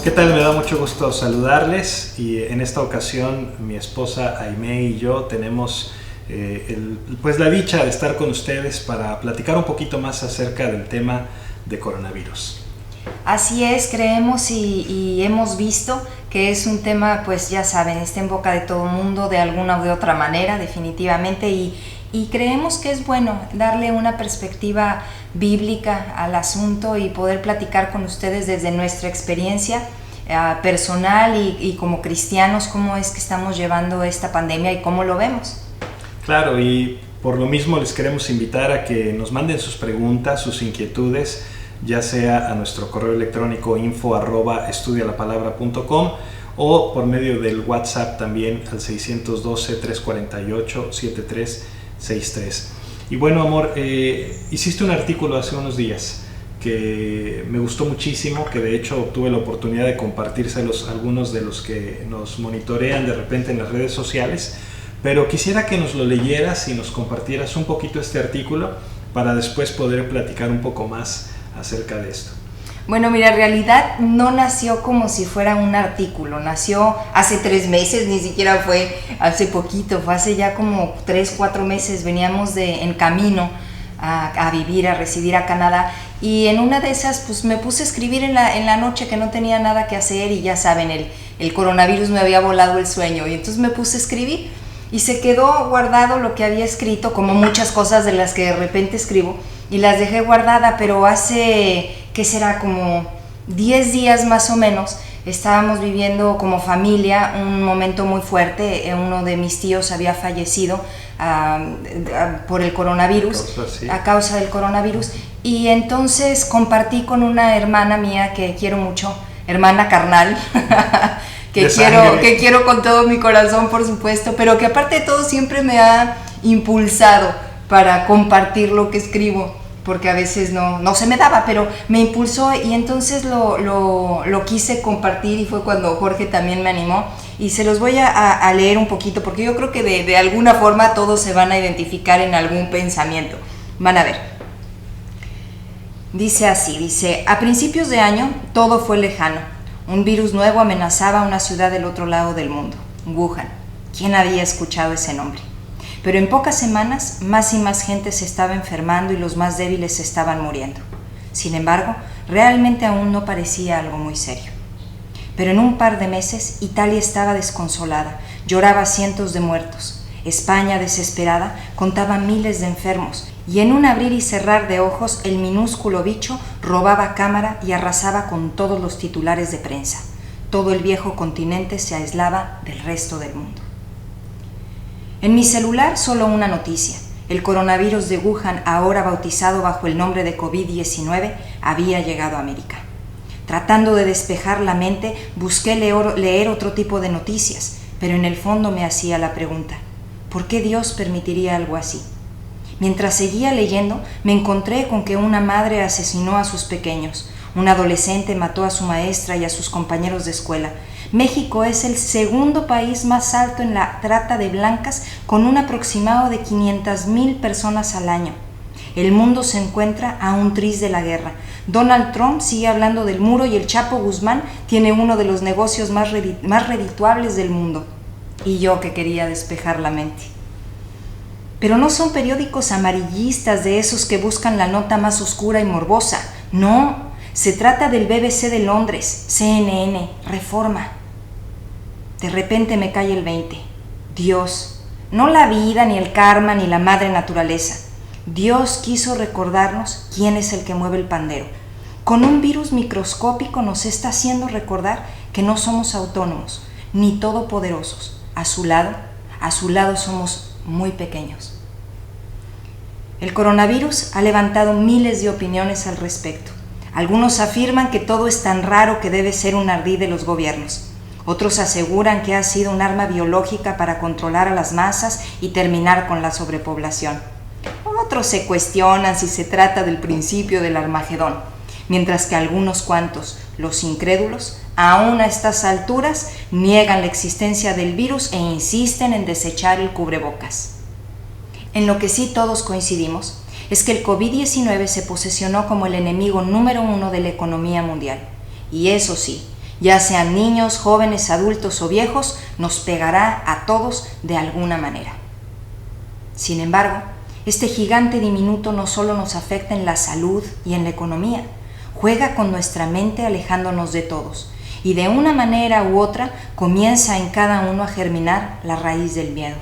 ¿Qué tal? Me da mucho gusto saludarles y en esta ocasión mi esposa Aimee y yo tenemos la dicha de estar con ustedes para platicar un poquito más acerca del tema de coronavirus. Así es, creemos y hemos visto que es un tema, pues ya saben, está en boca de todo el mundo de alguna o de otra manera, definitivamente, y creemos que es bueno darle una perspectiva bíblica al asunto y poder platicar con ustedes desde nuestra experiencia personal y como cristianos cómo es que estamos llevando esta pandemia y cómo lo vemos. Claro, y por lo mismo les queremos invitar a que nos manden sus preguntas, sus inquietudes, ya sea a nuestro correo electrónico info@estudialapalabra.com o por medio del WhatsApp también al 612-348-7363. Y bueno, amor, hiciste un artículo hace unos días que me gustó muchísimo, que de hecho tuve la oportunidad de compartírselos a algunos de los que nos monitorean de repente en las redes sociales, pero quisiera que nos lo leyeras y nos compartieras un poquito este artículo para después poder platicar un poco más acerca de esto. Bueno, mira, en realidad no nació como si fuera un artículo, nació hace 3 meses, ni siquiera fue hace poquito, fue hace ya como 3-4 meses, veníamos en camino a vivir, a residir a Canadá, y en una de esas pues me puse a escribir en la noche que no tenía nada que hacer y ya saben, el coronavirus me había volado el sueño y entonces me puse a escribir y se quedó guardado lo que había escrito, como muchas cosas de las que de repente escribo, y las dejé guardada, pero hace, ¿qué será? Como 10 días más o menos, estábamos viviendo como familia un momento muy fuerte. Uno de mis tíos había fallecido por el coronavirus, a causa del coronavirus, y entonces compartí con una hermana mía que quiero mucho, hermana carnal, que quiero con todo mi corazón, por supuesto, pero que aparte de todo siempre me ha impulsado para compartir lo que escribo, porque a veces no se me daba, pero me impulsó y entonces lo quise compartir, y fue cuando Jorge también me animó, y se los voy a leer un poquito, porque yo creo que de alguna forma todos se van a identificar en algún pensamiento. Van a ver. Dice así, a principios de año todo fue lejano. Un virus nuevo amenazaba una ciudad del otro lado del mundo, Wuhan. ¿Quién había escuchado ese nombre? Pero en pocas semanas más y más gente se estaba enfermando y los más débiles se estaban muriendo. Sin embargo, realmente aún no parecía algo muy serio. Pero en un par de meses Italia estaba desconsolada, lloraba cientos de muertos. España, desesperada, contaba miles de enfermos, y en un abrir y cerrar de ojos el minúsculo bicho robaba cámara y arrasaba con todos los titulares de prensa. Todo el viejo continente se aislaba del resto del mundo. En mi celular solo una noticia. El coronavirus de Wuhan, ahora bautizado bajo el nombre de COVID-19, había llegado a América. Tratando de despejar la mente, busqué leer otro tipo de noticias, pero en el fondo me hacía la pregunta: ¿por qué Dios permitiría algo así? Mientras seguía leyendo, me encontré con que una madre asesinó a sus pequeños, un adolescente mató a su maestra y a sus compañeros de escuela. México es el segundo país más alto en la trata de blancas, con un aproximado de 500,000 personas al año. El mundo se encuentra a un tris de la guerra. Donald Trump sigue hablando del muro y el Chapo Guzmán tiene uno de los negocios más redituables del mundo. Y yo que quería despejar la mente. Pero no son periódicos amarillistas de esos que buscan la nota más oscura y morbosa. No, se trata del BBC de Londres, CNN, Reforma. De repente me cae el 20. Dios, no la vida, ni el karma, ni la madre naturaleza. Dios quiso recordarnos quién es el que mueve el pandero. Con un virus microscópico nos está haciendo recordar que no somos autónomos, ni todopoderosos. A su lado somos muy pequeños. El coronavirus ha levantado miles de opiniones al respecto. Algunos afirman que todo es tan raro que debe ser un ardid de los gobiernos. Otros aseguran que ha sido un arma biológica para controlar a las masas y terminar con la sobrepoblación. Otros se cuestionan si se trata del principio del Armagedón, mientras que algunos cuantos, los incrédulos, aún a estas alturas niegan la existencia del virus e insisten en desechar el cubrebocas. En lo que sí todos coincidimos es que el COVID-19 se posesionó como el enemigo número 1 de la economía mundial. Y eso sí, Ya sean niños, jóvenes, adultos o viejos, nos pegará a todos de alguna manera. Sin embargo, este gigante diminuto no solo nos afecta en la salud y en la economía, juega con nuestra mente alejándonos de todos, y de una manera u otra comienza en cada uno a germinar la raíz del miedo.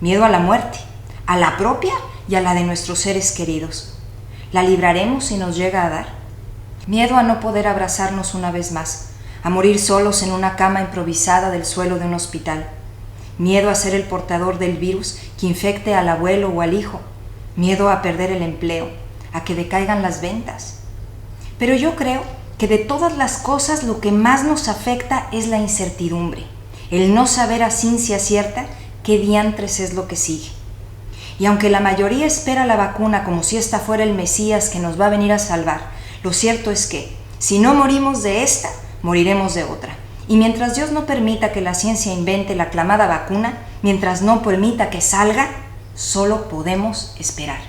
Miedo a la muerte, a la propia y a la de nuestros seres queridos. ¿La libraremos si nos llega a dar? Miedo a no poder abrazarnos una vez más, a morir solos en una cama improvisada del suelo de un hospital. Miedo a ser el portador del virus que infecte al abuelo o al hijo. Miedo a perder el empleo, a que decaigan las ventas. Pero yo creo que de todas las cosas lo que más nos afecta es la incertidumbre, el no saber a ciencia cierta qué diantres es lo que sigue. Y aunque la mayoría espera la vacuna como si esta fuera el Mesías que nos va a venir a salvar, lo cierto es que, si no morimos de esta, moriremos de otra. Y mientras Dios no permita que la ciencia invente la aclamada vacuna, mientras no permita que salga, solo podemos esperar.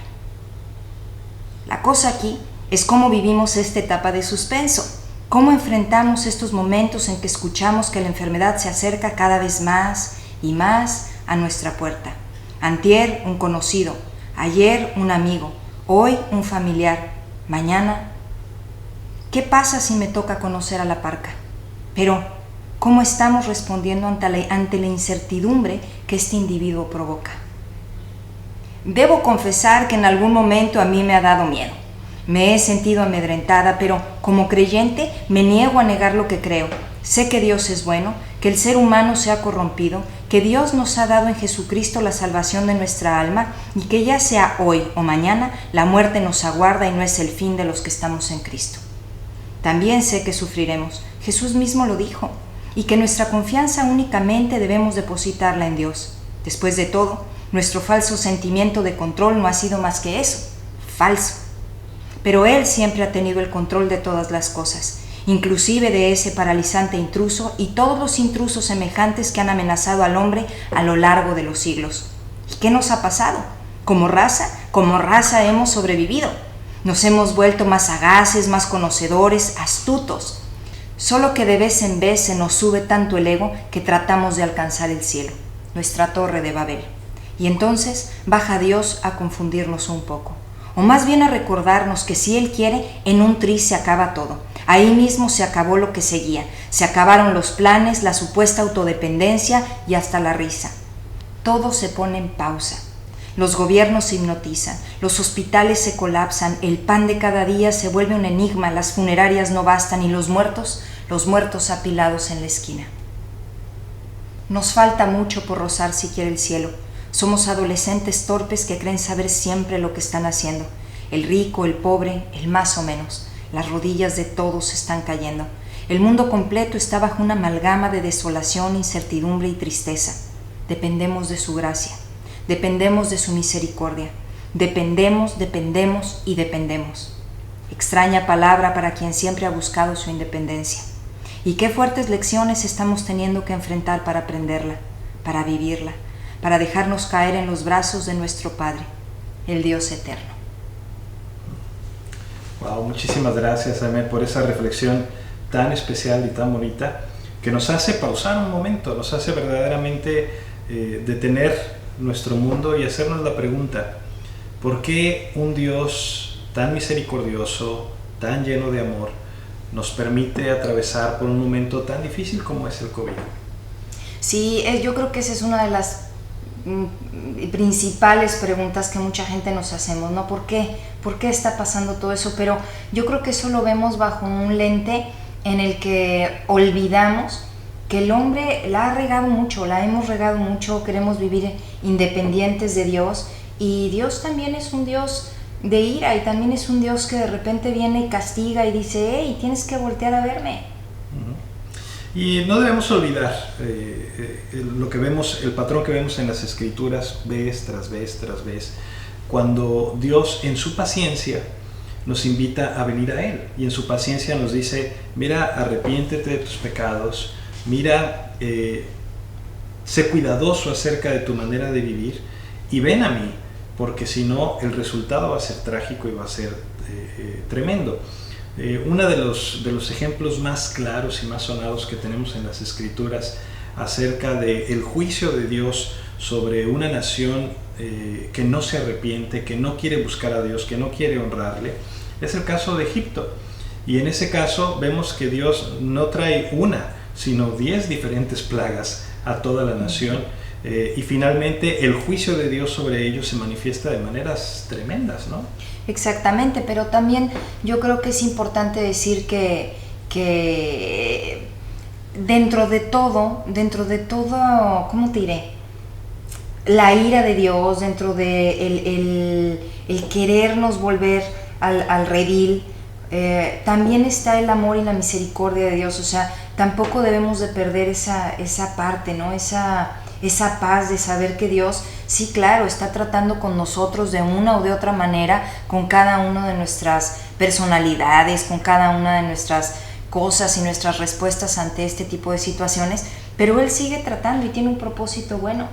La cosa aquí es cómo vivimos esta etapa de suspenso, cómo enfrentamos estos momentos en que escuchamos que la enfermedad se acerca cada vez más y más a nuestra puerta. Antier, un conocido, ayer, un amigo, hoy, un familiar, mañana. ¿Qué pasa si me toca conocer a la parca? Pero, ¿cómo estamos respondiendo ante la incertidumbre que este individuo provoca? Debo confesar que en algún momento a mí me ha dado miedo. Me he sentido amedrentada, pero como creyente me niego a negar lo que creo. Sé que Dios es bueno, que el ser humano se ha corrompido, que Dios nos ha dado en Jesucristo la salvación de nuestra alma y que ya sea hoy o mañana, la muerte nos aguarda y no es el fin de los que estamos en Cristo. También sé que sufriremos, Jesús mismo lo dijo, y que nuestra confianza únicamente debemos depositarla en Dios. Después de todo, nuestro falso sentimiento de control no ha sido más que eso, falso. Pero Él siempre ha tenido el control de todas las cosas, inclusive de ese paralizante intruso y todos los intrusos semejantes que han amenazado al hombre a lo largo de los siglos. ¿Y qué nos ha pasado? Como raza hemos sobrevivido. Nos hemos vuelto más sagaces, más conocedores, astutos. Solo que de vez en vez se nos sube tanto el ego que tratamos de alcanzar el cielo, nuestra torre de Babel. Y entonces baja Dios a confundirnos un poco. O más bien a recordarnos que si Él quiere, en un tris se acaba todo. Ahí mismo se acabó lo que seguía. Se acabaron los planes, la supuesta autodependencia y hasta la risa. Todo se pone en pausa. Los gobiernos se hipnotizan, los hospitales se colapsan, el pan de cada día se vuelve un enigma, las funerarias no bastan y los muertos apilados en la esquina. Nos falta mucho por rozar siquiera el cielo. Somos adolescentes torpes que creen saber siempre lo que están haciendo. El rico, el pobre, el más o menos. Las rodillas de todos están cayendo. El mundo completo está bajo una amalgama de desolación, incertidumbre y tristeza. Dependemos de su gracia. Dependemos de su misericordia. Dependemos y dependemos. Extraña palabra para quien siempre ha buscado su independencia. Y qué fuertes lecciones estamos teniendo que enfrentar para aprenderla, para vivirla, para dejarnos caer en los brazos de nuestro Padre, el Dios eterno. Wow, muchísimas gracias, Aimee, por esa reflexión tan especial y tan bonita que nos hace pausar un momento, nos hace verdaderamente detener nuestro mundo y hacernos la pregunta: ¿por qué un Dios tan misericordioso, tan lleno de amor, nos permite atravesar por un momento tan difícil como es el COVID? Sí, yo creo que esa es una de las principales preguntas que mucha gente nos hacemos, ¿no? ¿Por qué? ¿Por qué está pasando todo eso? Pero yo creo que eso lo vemos bajo un lente en el que olvidamos que el hombre la hemos regado mucho, queremos vivir independientes de Dios, y Dios también es un Dios de ira, y también es un Dios que de repente viene y castiga y dice: hey, tienes que voltear a verme. Y no debemos olvidar lo que vemos, el patrón que vemos en las Escrituras vez tras vez tras vez, cuando Dios en su paciencia nos invita a venir a Él, y en su paciencia nos dice: mira, arrepiéntete de tus pecados, mira, sé cuidadoso acerca de tu manera de vivir y ven a mí, porque si no el resultado va a ser trágico y va a ser tremendo. Uno de los ejemplos más claros y más sonados que tenemos en las Escrituras acerca del juicio de Dios sobre una nación que no se arrepiente, que no quiere buscar a Dios, que no quiere honrarle, es el caso de Egipto. Y en ese caso vemos que Dios no trae una, sino 10 diferentes plagas a toda la nación. Y finalmente el juicio de Dios sobre ellos se manifiesta de maneras tremendas, ¿no? Exactamente, pero también yo creo que es importante decir que dentro de todo, ¿cómo te diré? La ira de Dios, dentro de el querernos volver al redil, también está el amor y la misericordia de Dios. O sea, tampoco debemos de perder esa parte, ¿no? Esa paz de saber que Dios, sí, claro, está tratando con nosotros de una o de otra manera, con cada una de nuestras personalidades, con cada una de nuestras cosas y nuestras respuestas ante este tipo de situaciones, pero Él sigue tratando y tiene un propósito bueno.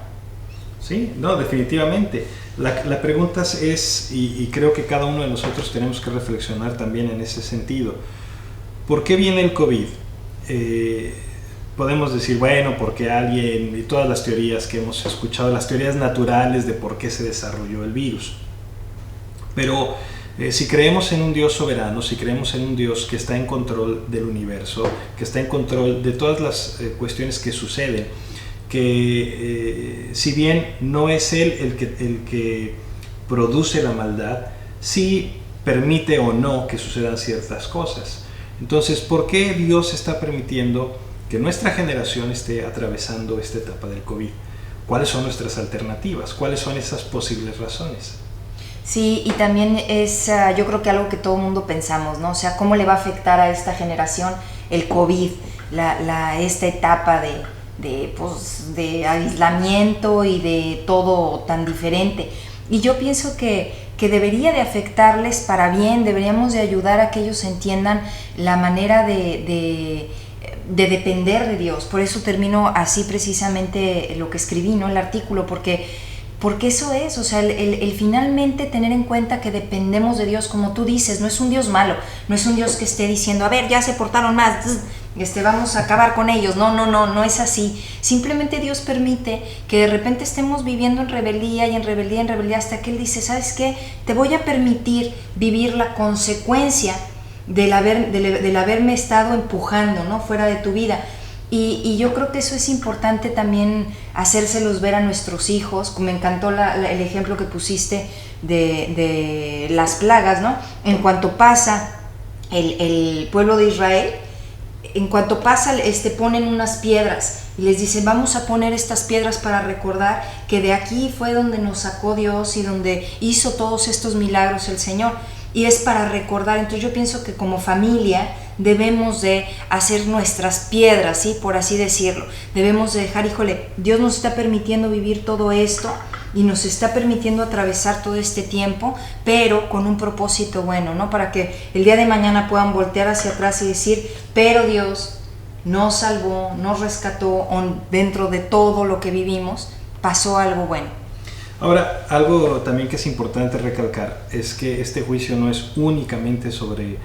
Sí, no, definitivamente. La pregunta es, y creo que cada uno de nosotros tenemos que reflexionar también en ese sentido, ¿por qué viene el COVID? Podemos decir, bueno, porque alguien, y todas las teorías que hemos escuchado, las teorías naturales de por qué se desarrolló el virus. Pero si creemos en un Dios soberano, si creemos en un Dios que está en control del universo, que está en control de todas las cuestiones que suceden, que si bien no es Él el que produce la maldad, sí permite o no que sucedan ciertas cosas. Entonces, ¿por qué Dios está permitiendo que nuestra generación esté atravesando esta etapa del COVID? ¿Cuáles son nuestras alternativas? ¿Cuáles son esas posibles razones? Sí, y también es, yo creo que algo que todo el mundo pensamos, ¿no? O sea, ¿cómo le va a afectar a esta generación el COVID, esta etapa de aislamiento y de todo tan diferente? Y yo pienso que debería de afectarles para bien, deberíamos de ayudar a que ellos entiendan la manera de depender de Dios. Por eso termino así precisamente lo que escribí, ¿no? El artículo, porque eso es, o sea, el finalmente tener en cuenta que dependemos de Dios, como tú dices, no es un Dios malo, no es un Dios que esté diciendo, a ver, ya se portaron más, vamos a acabar con ellos. No es así. Simplemente Dios permite que de repente estemos viviendo en rebeldía y en rebeldía hasta que Él dice, ¿sabes qué? Te voy a permitir vivir la consecuencia del haberme estado empujando, ¿no? Fuera de tu vida. Y yo creo que eso es importante también hacérselos ver a nuestros hijos. Me encantó el ejemplo que pusiste de las plagas, ¿no? En cuanto pasa el pueblo de Israel, en cuanto pasa, ponen unas piedras y les dicen, vamos a poner estas piedras para recordar que de aquí fue donde nos sacó Dios y donde hizo todos estos milagros el Señor. Y es para recordar. Entonces yo pienso que como familia debemos de hacer nuestras piedras, ¿sí? Por así decirlo. Debemos de dejar, híjole, Dios nos está permitiendo vivir todo esto y nos está permitiendo atravesar todo este tiempo, pero con un propósito bueno, ¿no? Para que el día de mañana puedan voltear hacia atrás y decir, pero Dios nos salvó, nos rescató, dentro de todo lo que vivimos, pasó algo bueno. Ahora, algo también que es importante recalcar es que este juicio no es únicamente sobre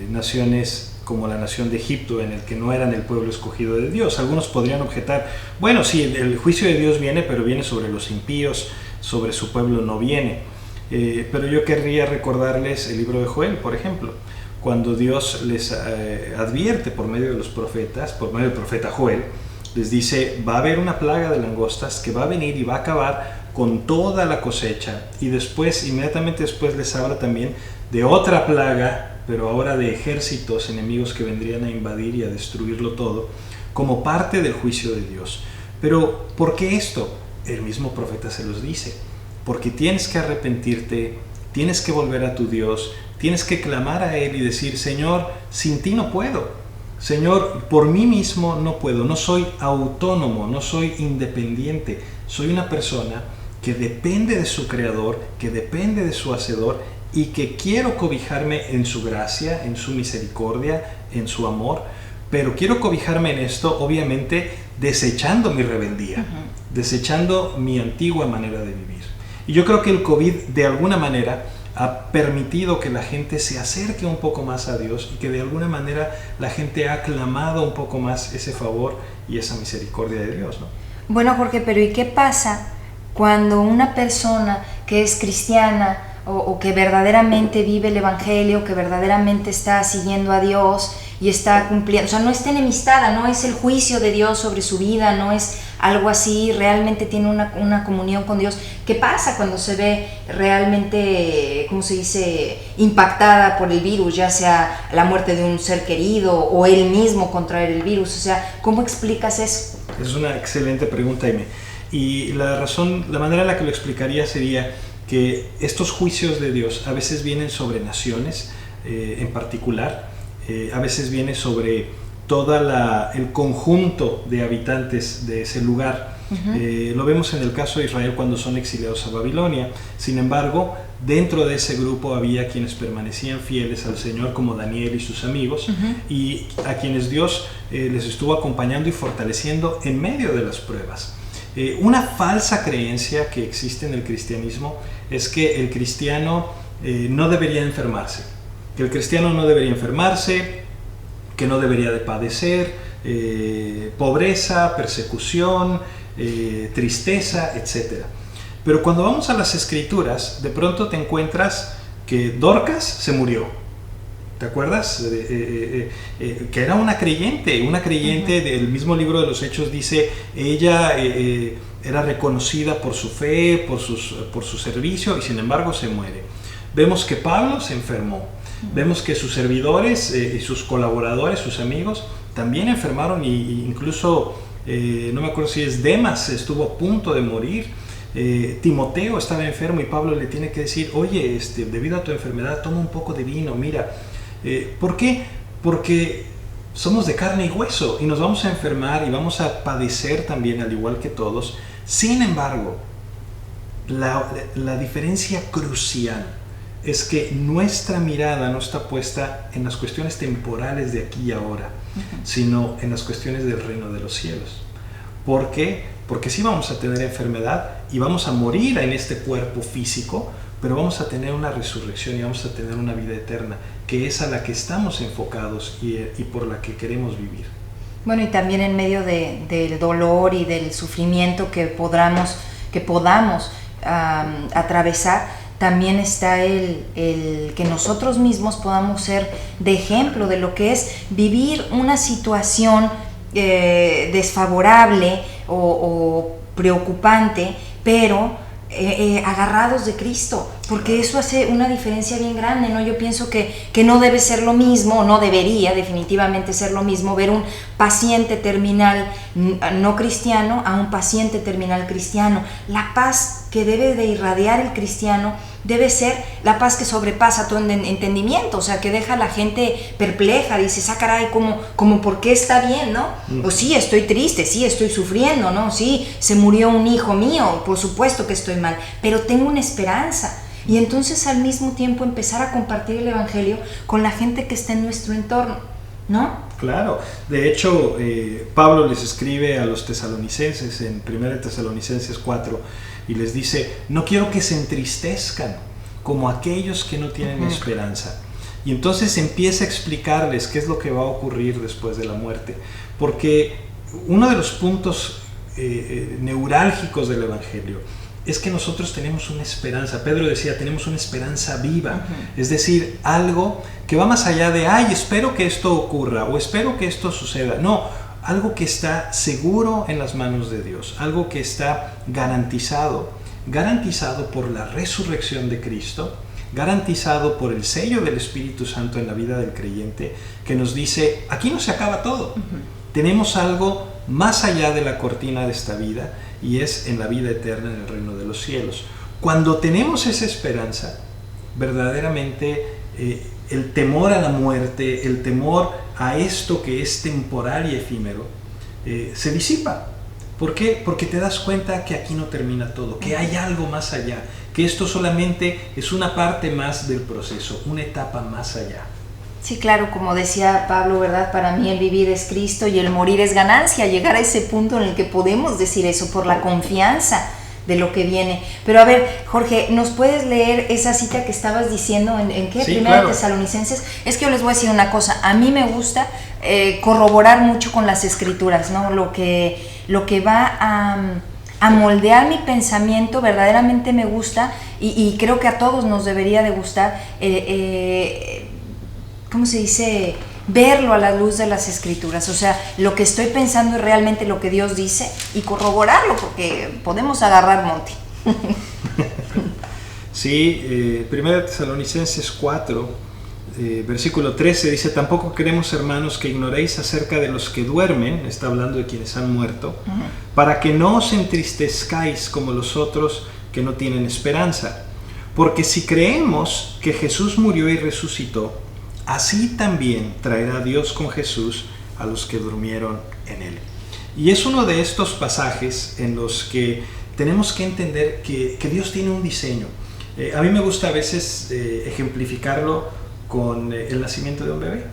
naciones como la nación de Egipto, en el que no eran el pueblo escogido de Dios. Algunos podrían objetar, bueno, sí, el juicio de Dios viene, pero viene sobre los impíos, sobre su pueblo no viene. Pero yo querría recordarles el libro de Joel, por ejemplo, cuando Dios les advierte por medio de los profetas, por medio del profeta Joel, les dice, va a haber una plaga de langostas que va a venir y va a acabar con toda la cosecha. Y después, inmediatamente después, les habla también de otra plaga, pero ahora de ejércitos enemigos que vendrían a invadir y a destruirlo todo, como parte del juicio de Dios. Pero, ¿por qué esto? El mismo profeta se los dice. Porque tienes que arrepentirte, tienes que volver a tu Dios, tienes que clamar a Él y decir, Señor, sin ti no puedo. Señor, por mí mismo no puedo, no soy autónomo, no soy independiente. Soy una persona que depende de su Creador, que depende de su Hacedor y que quiero cobijarme en su gracia, en su misericordia, en su amor, pero quiero cobijarme en esto, obviamente, desechando mi rebeldía, desechando mi antigua manera de vivir. Y yo creo que el COVID, de alguna manera, ha permitido que la gente se acerque un poco más a Dios y que de alguna manera la gente ha clamado un poco más ese favor y esa misericordia de Dios, ¿no? Bueno, Jorge, pero ¿y qué pasa cuando una persona que es cristiana o que verdaderamente vive el Evangelio, que verdaderamente está siguiendo a Dios y está cumpliendo, o sea, no está enemistada, no es el juicio de Dios sobre su vida, no es algo así, realmente tiene una comunión con Dios? ¿Qué pasa cuando se ve realmente, ¿cómo se dice?, impactada por el virus, ya sea la muerte de un ser querido o él mismo contraer el virus? O sea, ¿cómo explicas eso? Es una excelente pregunta, Aime. Y la manera en la que lo explicaría sería que estos juicios de Dios a veces vienen sobre naciones en particular, a veces viene sobre todo el conjunto de habitantes de ese lugar. Lo vemos en el caso de Israel cuando son exiliados a Babilonia. Sin embargo, dentro de ese grupo había quienes permanecían fieles al Señor, como Daniel y sus amigos, y a quienes Dios les estuvo acompañando y fortaleciendo en medio de las pruebas. Una falsa creencia que existe en el cristianismo es que el cristiano no debería enfermarse, que el cristiano no debería enfermarse, que no debería de padecer pobreza, persecución, tristeza, etc. Pero cuando vamos a las Escrituras, de pronto te encuentras que Dorcas se murió. ¿Te acuerdas? Que era una creyente del mismo libro de los Hechos dice, ella era reconocida por su fe, por su servicio, y sin embargo se muere. Vemos que Pablo se enfermó, vemos que sus servidores y sus colaboradores, sus amigos, también enfermaron, y incluso, no me acuerdo si es Demas, estuvo a punto de morir. Timoteo estaba enfermo y Pablo le tiene que decir, oye, debido a tu enfermedad, toma un poco de vino, mira. ¿Por qué? Porque somos de carne y hueso y nos vamos a enfermar y vamos a padecer también, al igual que todos. Sin embargo, la diferencia crucial es que nuestra mirada no está puesta en las cuestiones temporales de aquí y ahora, sino en las cuestiones del reino de los cielos. ¿Por qué? Porque sí vamos a tener enfermedad y vamos a morir en este cuerpo físico, pero vamos a tener una resurrección y vamos a tener una vida eterna, que es a la que estamos enfocados y por la que queremos vivir. Bueno, y también en medio del dolor y del sufrimiento que podamos atravesar, también está el que nosotros mismos podamos ser de ejemplo de lo que es vivir una situación desfavorable o preocupante, pero agarrados de Cristo, porque eso hace una diferencia bien grande, ¿no? Yo pienso que no debe ser lo mismo, no debería definitivamente ser lo mismo ver un paciente terminal no cristiano a un paciente terminal cristiano. La paz que debe de irradiar el cristiano debe ser la paz que sobrepasa todo entendimiento, o sea, que deja a la gente perpleja, dices, caray, como ¿por qué está bien, no? O sí, estoy triste, sí, estoy sufriendo, ¿no? Sí, se murió un hijo mío, por supuesto que estoy mal, pero tengo una esperanza. Y entonces al mismo tiempo empezar a compartir el Evangelio con la gente que está en nuestro entorno, ¿no? Claro, de hecho Pablo les escribe a los tesalonicenses en 1 Tesalonicenses 4 y les dice, no quiero que se entristezcan como aquellos que no tienen esperanza. Y entonces empieza a explicarles qué es lo que va a ocurrir después de la muerte, porque uno de los puntos neurálgicos del Evangelio es que nosotros tenemos una esperanza. Pedro decía, tenemos una esperanza viva, es decir, algo que va más allá de, espero que esto ocurra o espero que esto suceda. No, algo que está seguro en las manos de Dios, algo que está garantizado por la resurrección de Cristo, garantizado por el sello del Espíritu Santo en la vida del creyente, que nos dice, aquí no se acaba todo. Tenemos algo más allá de la cortina de esta vida, y es en la vida eterna en el reino de los cielos. Cuando tenemos esa esperanza, verdaderamente el temor a la muerte, el temor a esto que es temporal y efímero, se disipa. ¿Por qué? Porque te das cuenta que aquí no termina todo, que hay algo más allá, que esto solamente es una parte más del proceso, una etapa más allá. Sí, claro, como decía Pablo, ¿verdad? Para mí el vivir es Cristo y el morir es ganancia. Llegar a ese punto en el que podemos decir eso por la confianza lo que viene. Pero a ver, Jorge, ¿nos puedes leer esa cita que estabas diciendo? ¿En qué? Sí, Primera claro. Tesalonicenses. Es que yo les voy a decir una cosa, a mí me gusta corroborar mucho con las escrituras, ¿no? Lo que va a moldear mi pensamiento verdaderamente me gusta, y creo que a todos nos debería de gustar, ¿cómo se dice? Verlo a la luz de las escrituras. O sea, lo que estoy pensando es realmente lo que Dios dice, y corroborarlo, porque podemos agarrar monte. Sí, 1 Tesalonicenses 4, versículo 13 dice: tampoco queremos, hermanos, que ignoréis acerca de los que duermen, está hablando de quienes han muerto, para que no os entristezcáis como los otros que no tienen esperanza. Porque si creemos que Jesús murió y resucitó, así también traerá Dios con Jesús a los que durmieron en él. Y es uno de estos pasajes en los que tenemos que entender que Dios tiene un diseño. A mí me gusta a veces ejemplificarlo con el nacimiento de un bebé,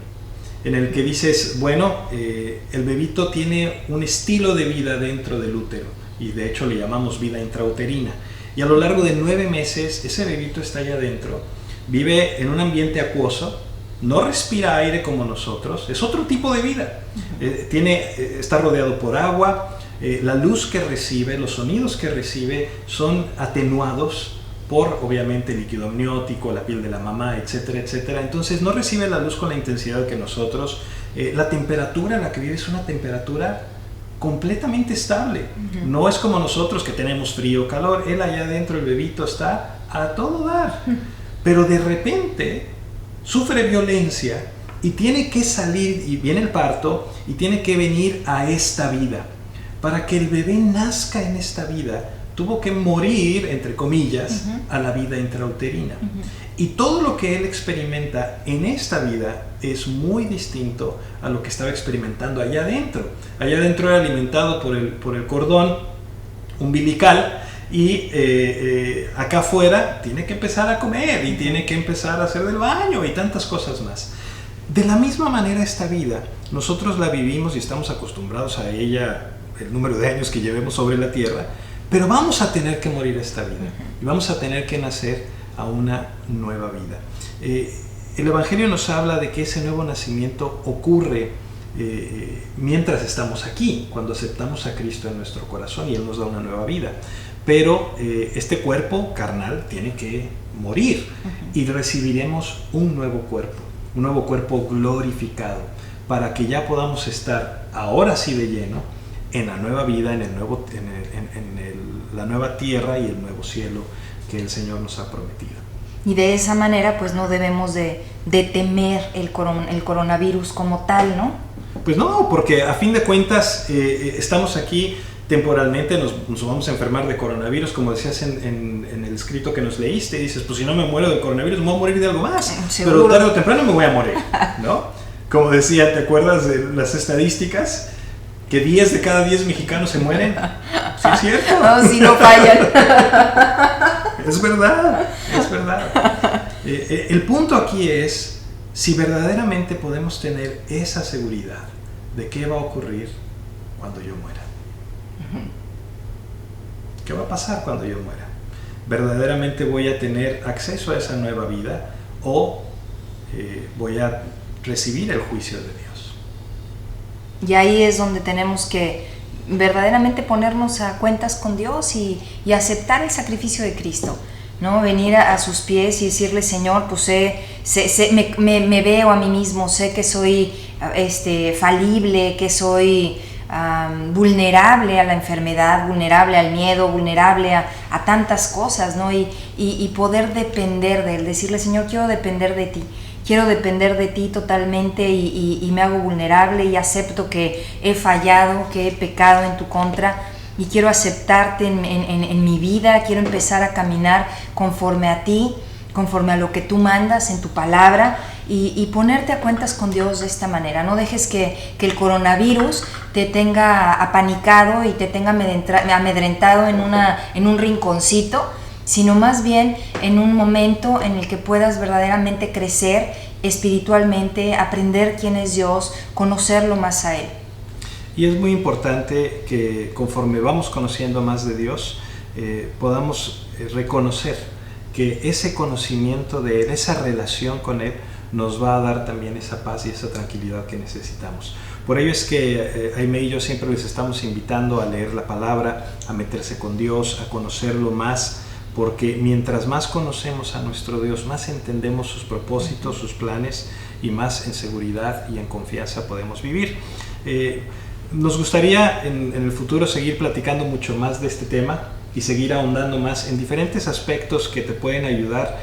en el que dices, bueno, el bebito tiene un estilo de vida dentro del útero, y de hecho le llamamos vida intrauterina, y a lo largo de 9 meses ese bebito está allá adentro, vive en un ambiente acuoso, no respira aire como nosotros, es otro tipo de vida, está rodeado por agua, la luz que recibe, los sonidos que recibe son atenuados por, obviamente, el líquido amniótico, la piel de la mamá, etcétera, etcétera. Entonces no recibe la luz con la intensidad que nosotros. La temperatura en la que vive es una temperatura completamente estable. No es como nosotros que tenemos frío o calor. Él allá adentro, el bebito, está a todo dar. Pero de repente sufre violencia y tiene que salir, y viene el parto, y tiene que venir a esta vida. Para que el bebé nazca en esta vida, tuvo que morir, entre comillas, a la vida intrauterina. Y todo lo que él experimenta en esta vida es muy distinto a lo que estaba experimentando allá adentro. Allá adentro era alimentado por el cordón umbilical, y acá afuera tiene que empezar a comer y tiene que empezar a hacer del baño y tantas cosas más. De la misma manera, esta vida nosotros la vivimos y estamos acostumbrados a ella el número de años que llevemos sobre la tierra, pero vamos a tener que morir a esta vida y vamos a tener que nacer a una nueva vida. El Evangelio nos habla de que ese nuevo nacimiento ocurre mientras estamos aquí, cuando aceptamos a Cristo en nuestro corazón y Él nos da una nueva vida. Pero este cuerpo carnal tiene que morir y recibiremos un nuevo cuerpo glorificado, para que ya podamos estar ahora sí de lleno en la nueva vida, en la nueva tierra y el nuevo cielo que el Señor nos ha prometido. Y de esa manera pues no debemos de temer el coronavirus como tal, ¿no? Pues no, porque a fin de cuentas estamos aquí temporalmente, nos vamos a enfermar de coronavirus, como decías en el escrito que nos leíste, y dices, pues si no me muero del coronavirus, me voy a morir de algo más, ¿Seguro? Pero tarde o temprano me voy a morir, ¿no? Como decía, ¿te acuerdas de las estadísticas? Que 10 de cada 10 mexicanos se mueren. ¿Sí es cierto? No, si no fallan. Es verdad, es verdad. El punto aquí es si verdaderamente podemos tener esa seguridad de qué va a ocurrir cuando yo muera. ¿Qué va a pasar cuando yo muera? ¿Verdaderamente voy a tener acceso a esa nueva vida o voy a recibir el juicio de Dios? Y ahí es donde tenemos que verdaderamente ponernos a cuentas con Dios y aceptar el sacrificio de Cristo, ¿no? Venir a sus pies y decirle, Señor, pues me veo a mí mismo, sé que soy falible, que soy vulnerable a la enfermedad, vulnerable al miedo, vulnerable a tantas cosas, ¿no? Y poder depender de Él, decirle, Señor, quiero depender de ti. Quiero depender de ti totalmente y me hago vulnerable y acepto que he fallado, que he pecado en tu contra y quiero aceptarte en mi vida, quiero empezar a caminar conforme a ti, conforme a lo que tú mandas en tu palabra y ponerte a cuentas con Dios de esta manera. No dejes que coronavirus te tenga apanicado y te tenga amedrentado en un rinconcito, sino más bien en un momento en el que puedas verdaderamente crecer espiritualmente, aprender quién es Dios, conocerlo más a Él. Y es muy importante que conforme vamos conociendo más de Dios, podamos reconocer que ese conocimiento de Él, esa relación con Él, nos va a dar también esa paz y esa tranquilidad que necesitamos. Por ello es que Aimee y yo siempre les estamos invitando a leer la palabra, a meterse con Dios, a conocerlo más, porque mientras más conocemos a nuestro Dios, más entendemos sus propósitos, sus planes, y más en seguridad y en confianza podemos vivir. Nos gustaría en el futuro seguir platicando mucho más de este tema y seguir ahondando más en diferentes aspectos que te pueden ayudar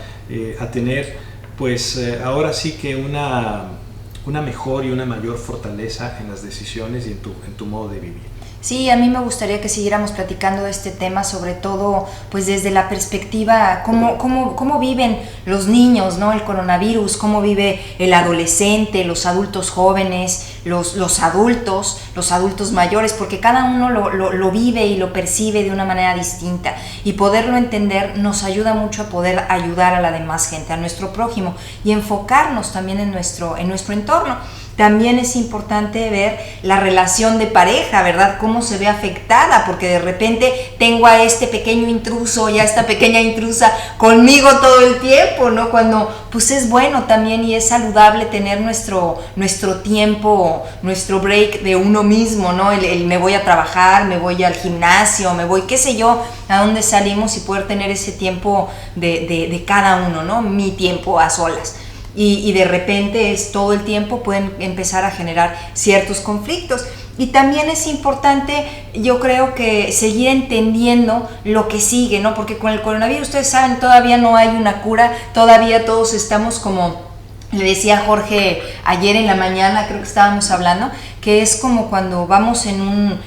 a tener, pues ahora sí que una mejor y una mayor fortaleza en las decisiones y en tu modo de vivir. Sí, a mí me gustaría que siguiéramos platicando de este tema, sobre todo pues desde la perspectiva, cómo viven los niños, ¿no? El coronavirus, cómo vive el adolescente, los adultos jóvenes, los adultos mayores, porque cada uno lo vive y lo percibe de una manera distinta, y poderlo entender nos ayuda mucho a poder ayudar a la demás gente, a nuestro prójimo, y enfocarnos también en nuestro entorno. También es importante ver la relación de pareja, ¿verdad? Cómo se ve afectada, porque de repente tengo a este pequeño intruso y a esta pequeña intrusa conmigo todo el tiempo, ¿no? Cuando pues es bueno también y es saludable tener nuestro tiempo, nuestro break de uno mismo, ¿no? El me voy a trabajar, me voy al gimnasio, me voy, qué sé yo, a dónde salimos, y poder tener ese tiempo de cada uno, ¿no? Mi tiempo a solas. Y de repente todo el tiempo pueden empezar a generar ciertos conflictos. Y también es importante, yo creo, que seguir entendiendo lo que sigue, ¿no? Porque con el coronavirus, ustedes saben, todavía no hay una cura, todavía todos estamos como... Le decía Jorge ayer en la mañana, creo que estábamos hablando, que es como cuando vamos en un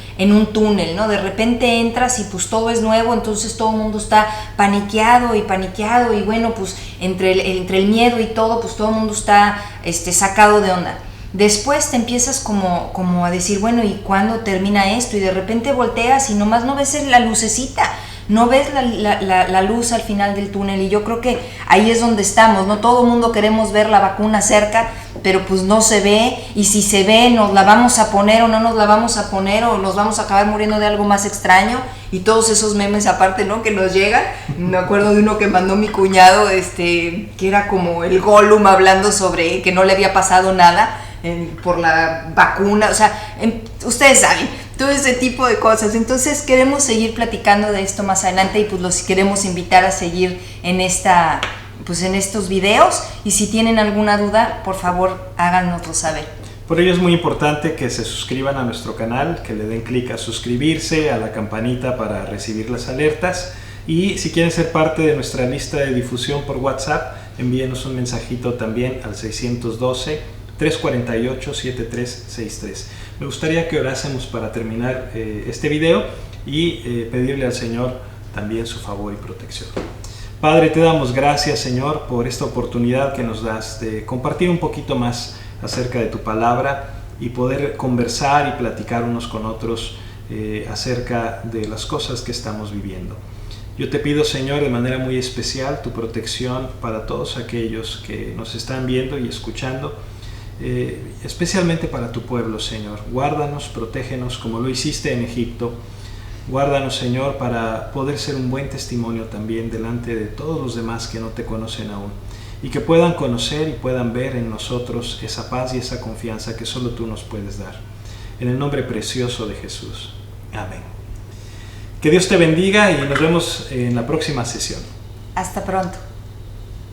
túnel, ¿no? De repente entras y pues todo es nuevo, entonces todo el mundo está paniqueado, y bueno, pues entre el miedo y todo, pues todo el mundo está sacado de onda. Después te empiezas como a decir, bueno, ¿y cuándo termina esto? Y de repente volteas y nomás no ves la lucecita, no ves la luz al final del túnel, y yo creo que ahí es donde estamos, ¿no? Todo el mundo queremos ver la vacuna cerca, pero pues no se ve, y si se ve, nos la vamos a poner o no nos la vamos a poner, o nos vamos a acabar muriendo de algo más extraño, y todos esos memes aparte, ¿no? Que nos llegan. Me acuerdo de uno que mandó mi cuñado, que era como el Gollum hablando sobre que no le había pasado nada por la vacuna, o sea, ustedes saben, todo ese tipo de cosas. Entonces queremos seguir platicando de esto más adelante, y pues los queremos invitar a seguir en estos videos, y si tienen alguna duda, por favor háganoslo saber. Por ello es muy importante que se suscriban a nuestro canal, que le den clic a suscribirse, a la campanita para recibir las alertas, y si quieren ser parte de nuestra lista de difusión por WhatsApp, envíenos un mensajito también al 612-348-7363. Me gustaría que orásemos para terminar este video y pedirle al Señor también su favor y protección. Padre, te damos gracias, Señor, por esta oportunidad que nos das de compartir un poquito más acerca de tu palabra y poder conversar y platicar unos con otros acerca de las cosas que estamos viviendo. Yo te pido, Señor, de manera muy especial tu protección para todos aquellos que nos están viendo y escuchando, especialmente para tu pueblo, Señor. Guárdanos, protégenos como lo hiciste en Egipto. Guárdanos, Señor, para poder ser un buen testimonio también delante de todos los demás que no te conocen aún, y que puedan conocer y puedan ver en nosotros esa paz y esa confianza que solo tú nos puedes dar. En el nombre precioso de Jesús. Amén. Que Dios te bendiga y nos vemos en la próxima sesión. Hasta pronto.